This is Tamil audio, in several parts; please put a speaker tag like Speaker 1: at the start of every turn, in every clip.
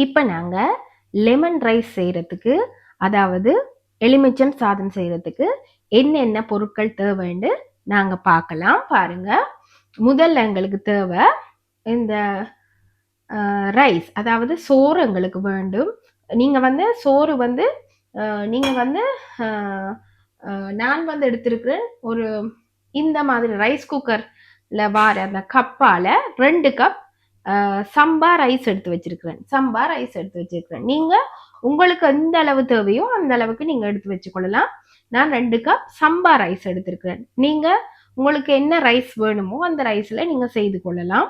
Speaker 1: இப்போ நாங்கள் லெமன் ரைஸ் செய்கிறதுக்கு, அதாவது எலுமிச்சம் சாதம் செய்கிறதுக்கு என்னென்ன பொருட்கள் தேவைன்னு நாங்கள் பார்க்கலாம். பாருங்க, முதல்ல எங்களுக்கு தேவை இந்த ரைஸ், அதாவது சோறு எங்களுக்கு வேண்டும். நீங்கள் வந்து சோறு வந்து நீங்கள் வந்து நான் வந்து எடுத்திருக்கிறேன் ஒரு இந்த மாதிரி ரைஸ் குக்கரில் வார அந்த கப்பால் 2 கப் சம்பா ரைஸ் எடுத்து வச்சிருக்கிறேன். நீங்கள் உங்களுக்கு எந்த அளவு தேவையோ அந்த அளவுக்கு நீங்கள் எடுத்து வச்சுக்கொள்ளலாம். நான் 2 கப் சம்பா ரைஸ் எடுத்திருக்கிறேன். நீங்கள் உங்களுக்கு என்ன ரைஸ் வேணுமோ அந்த ரைஸில் நீங்கள் செய்து கொள்ளலாம்.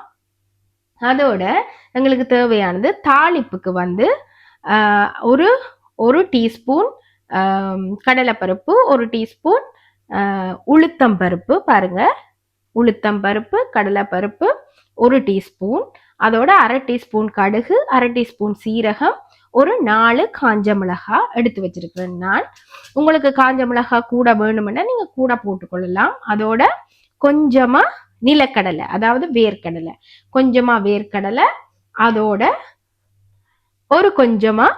Speaker 1: அதோட எங்களுக்கு தேவையானது தாளிப்புக்கு வந்து ஒரு டீஸ்பூன் கடலைப்பருப்பு, 1 டீஸ்பூன் உளுத்தம்பருப்பு, பாருங்க உளுத்தம்பருப்பு, கடலைப்பருப்பு 1 டீஸ்பூன், அதோட 1/2 டீஸ்பூன் கடுகு, 1/2 டீஸ்பூன் சீரகம், ஒரு 4 காஞ்ச மிளகாய் எடுத்து வச்சிருக்கிறேன் நான். உங்களுக்கு காஞ்ச மிளகாய் கூட வேணும்னா நீங்க கூட போட்டுக்கொள்ளலாம். அதோட கொஞ்சமா நிலக்கடலை, அதாவது வேர்க்கடலை, கொஞ்சமா வேர்க்கடலை, அதோட ஒரு கொஞ்சமா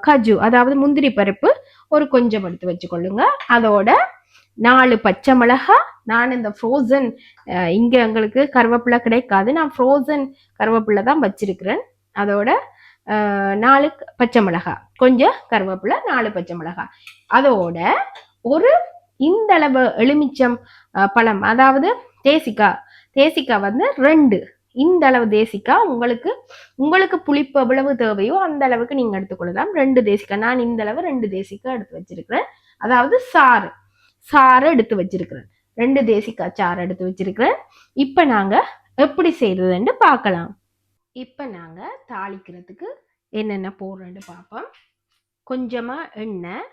Speaker 1: கஜு, அதாவது முந்திரி பருப்பு ஒரு கொஞ்சம் எடுத்து வச்சுக்கொள்ளுங்க. அதோட 4 பச்சை மிளகாய். நான் இந்த ஃப்ரோசன், இங்க எங்களுக்கு கருவேப்பிலை கிடைக்காது, நான் ஃப்ரோசன் கருவேப்பிலை தான் வச்சிருக்கிறேன். அதோட 4 பச்சை மிளகாய், கொஞ்சம் கருவேப்பிலை, 4 பச்சை மிளகாய், அதோட ஒரு இந்த அளவு எலுமிச்சம் பழம், அதாவது தேசிக்காய் வந்து 2, இந்த அளவு தேசிக்காய். உங்களுக்கு புளிப்பு எவ்வளவு தேவையோ அந்த அளவுக்கு நீங்க எடுத்துக்கொள்ளலாம். 2 தேசிக்காய், நான் இந்த அளவு 2 தேசிக்காய் எடுத்து வச்சிருக்கிறேன். அதாவது சாறு எடுத்து வச்சிருக்கிறேன். 2 தேசிக்காய் சாறு எடுத்து வச்சிருக்கிறேன். இப்ப நாங்க எப்படி செய்யறதுன்னு பார்க்கலாம். இப்ப நாங்க தாளிக்கிறதுக்கு என்னென்ன போடுறேன்னு பார்ப்போம். கொஞ்சமா எண்ணெய்,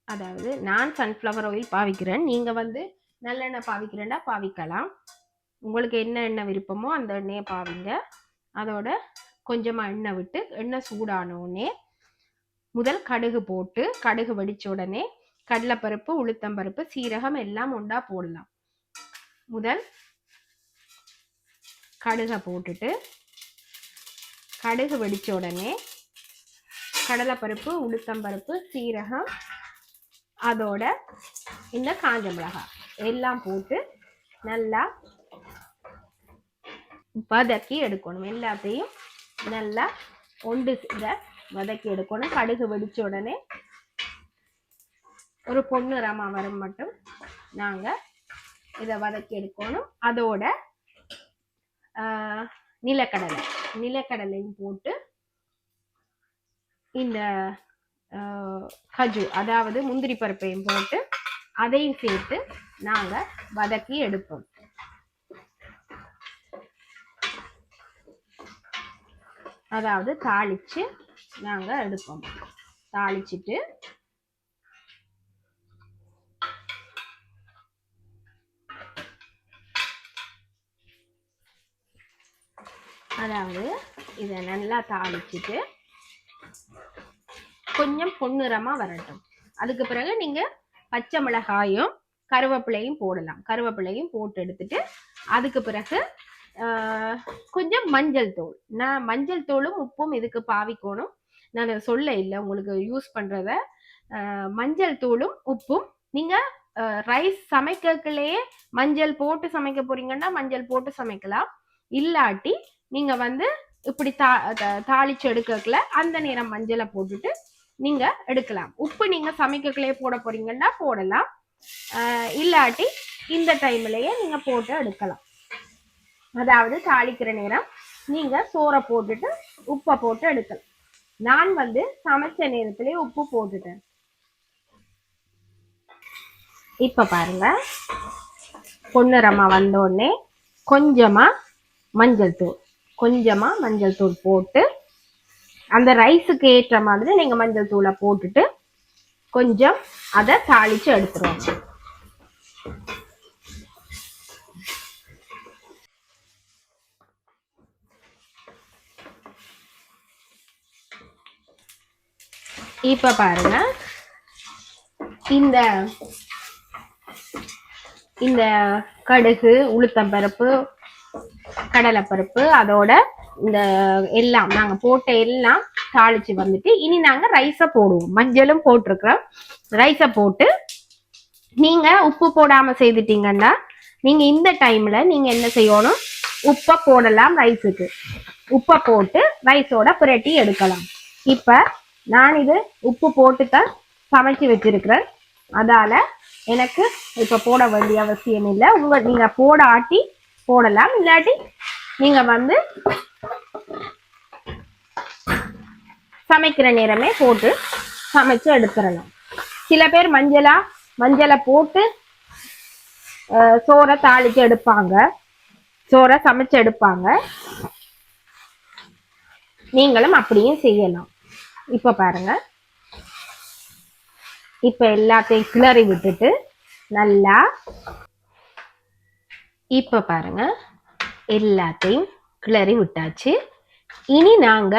Speaker 1: அதாவது நான் சன்ஃப்ளவர் ஆயில் பாவிக்கிறேன். நீங்க வந்து நல்லெண்ணெய் பாவிக்கிறேன்னா பாவிக்கலாம். உங்களுக்கு என்ன எண்ணெய் விருப்பமோ அந்த எண்ணெயை பாவிங்க. அதோட கொஞ்சமா எண்ணெய் விட்டு, எண்ணெய் சூடான உடனே முதல் கடுகு போட்டு, கடுகு வெடிச்ச உடனே கடலைப்பருப்பு, உளுத்தம்பருப்பு, சீரகம் எல்லாம் உண்டா போடலாம். முதல் கடுகை போட்டுட்டு, கடுகு வெடிச்ச உடனே கடலைப்பருப்பு, உளுத்தம்பருப்பு, சீரகம், அதோட இந்த காஞ்ச மிளகாய் எல்லாம் போட்டு நல்லா வதக்கி எடுக்கணும். எல்லாத்தையும் நல்லா ஒன்று வதக்கி எடுக்கணும். கடுகு வெடிச்ச உடனே ஒரு பொன்னிறமா வரும் மட்டும் நாங்க இதை வதக்கி எடுக்கணும். அதோட நிலக்கடலையும் போட்டு இந்த கஜு, அதாவது முந்திரி பருப்பையும் போட்டு அதையும் சேர்த்து நாங்க வதக்கி எடுப்போம். அதாவது தாளிச்சு நாங்க எடுப்போம். தாளிச்சிட்டு அதாவது இதை நல்லா தாளிச்சிட்டு கொஞ்சம் பொன்னிறமா வரட்டும். அதுக்கு பிறகு நீங்க பச்சை மிளகாயும் கருவேப்பிலையும் போடலாம். கருவேப்பிலையும் போட்டு எடுத்துட்டு அதுக்கு பிறகு கொஞ்சம் மஞ்சள் தூள், நான் மஞ்சள் தூளும் உப்பும் இதுக்கு பாவிக்கணும். நான் சொல்ல இல்லை உங்களுக்கு யூஸ் பண்றத. மஞ்சள் தூளும் உப்பும் நீங்க ரைஸ் சமைக்கலையே மஞ்சள் போட்டு சமைக்க போறீங்கன்னா மஞ்சள் போட்டு சமைக்கலாம். இல்லாட்டி நீங்க வந்து இப்படி தாளிச்சு எடுக்கல அந்த நேரம் மஞ்சளை போட்டுட்டு நீங்க எடுக்கலாம். உப்பு நீங்க சமைக்கலையே போட போறீங்கன்னா போடலாம். இல்லாட்டி இந்த டைம்லயே நீங்க போட்டு எடுக்கலாம். அதாவது தாளிக்கிற நேரம் நீங்க சோறை போட்டுட்டு உப்பை போட்டு எடுக்கலாம். நான் வந்து சமைச்ச நேரத்திலே உப்பு போட்டுட்டேன். இப்ப பாருங்க, பொன்னிறமா வந்தோடனே கொஞ்சமா மஞ்சள் தூள் போட்டு, அந்த ரைஸுக்கு ஏற்ற மாதிரி நீங்க மஞ்சள் தூளை போட்டுட்டு கொஞ்சம் அதை தாளிச்சு எடுத்துருவாங்க. இப்ப பாருங்க, இந்த கடுகு, உளுத்தம்பருப்பு, கடலைப்பருப்பு, அதோட இந்த எல்லாம் நாங்க போட்ட எல்லாம் தாளிச்சு வந்துட்டு இனி நாங்க ரைஸை போடுவோம். மஞ்சளும் போட்டிருக்கிறோம். ரைஸை போட்டு நீங்க உப்பு போடாம செய்துட்டீங்கன்னா நீங்க இந்த டைம்ல நீங்க என்ன செய்யணும், உப்பை போடலாம். ரைஸுக்கு உப்பை போட்டு ரைஸோட புரட்டி எடுக்கலாம். இப்ப நான் இது உப்பு போட்டுதான் சமைச்சு வச்சிருக்கிறேன். அதால எனக்கு இப்ப போட வேண்டிய அவசியம் இல்லை. நீங்க போட ஆட்டி போடலாம், இல்லாட்டி நீங்க வந்து சமைக்கிற நேரமே போட்டு சமைச்சு எடுத்துடலாம். சில பேர் மஞ்சளை போட்டு சோறை தாளிச்சு எடுப்பாங்க, சோறை சமைச்சு எடுப்பாங்க. நீங்களும் அப்படியும் செய்யலாம். இப்ப பாருங்க, இப்ப எல்லாத்தையும் கிளறி விட்டுட்டு நல்லா இப்ப பாருங்க எல்லாத்தையும் கிளறி விட்டாச்சு. இனி நாங்க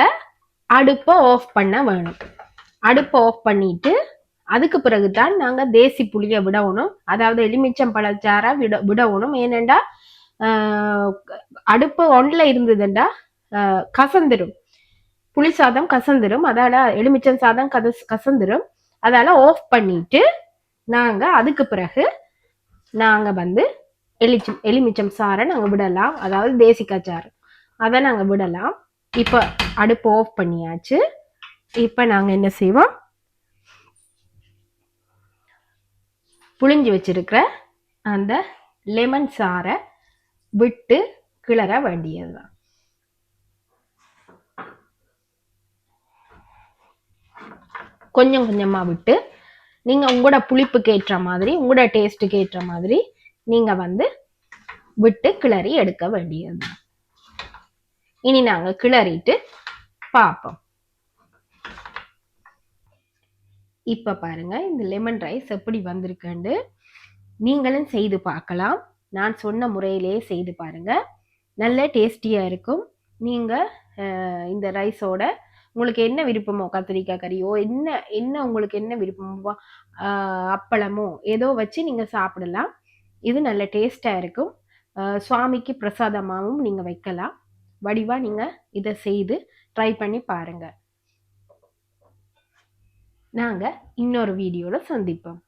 Speaker 1: அடுப்பை ஆஃப் பண்ண வேணும். அடுப்பை ஆஃப் பண்ணிட்டு அதுக்கு பிறகுதான் நாங்க தேசி புளிய விடணும், அதாவது எலுமிச்சம் பழச்சார விடணும். ஏனெண்டா அடுப்பு ஒன்ல இருந்ததுண்டா கசந்துரும், புளி சாதம் கசந்துரும். அதால எலுமிச்சம் சாதம் கசந்துரும். அதால ஆஃப் பண்ணிட்டு நாங்க அதுக்கு பிறகு நாங்க வந்து எலுமிச்சம் சாரை நாங்க விடலாம், அதாவது தேசிக்காய் சாறு அதை நாங்க விடலாம். இப்ப அடுப்பு ஆஃப் பண்ணியாச்சு. இப்ப நாங்க என்ன செய்வோம், புளிஞ்சு வச்சிருக்கிற அந்த லெமன் சாரை விட்டு கிளற வேண்டியதுதான். கொஞ்சம் கொஞ்சமா விட்டு நீங்க உங்களோட புளிப்புக்கு ஏற்ற மாதிரி, உங்களோட டேஸ்ட்டுக்கு ஏற்ற மாதிரி நீங்க வந்து விட்டு கிளறி எடுக்க வேண்டியதுதான். இனி நாங்க கிளறிட்டு பார்ப்போம். இப்ப பாருங்க இந்த லெமன் ரைஸ் எப்படி வந்திருக்குன்னு நீங்களும் செய்து பார்க்கலாம். நான் சொன்ன முறையிலேயே செய்து பாருங்க, நல்ல டேஸ்டியா இருக்கும். நீங்க இந்த ரைஸோட உங்களுக்கு என்ன விருப்பமோ, கத்திரிக்காய் கறியோ என்ன என்ன உங்களுக்கு என்ன விருப்பமோ, அப்பளமோ ஏதோ வச்சு நீங்க சாப்பிடலாம். இது நல்ல டேஸ்டா இருக்கும். சுவாமிக்கு பிரசாதமாகவும் நீங்க வைக்கலாம். வடிவா நீங்க இதை செய்து ட்ரை பண்ணி பாருங்க. நாங்க இன்னொரு வீடியோல சந்திப்போம்.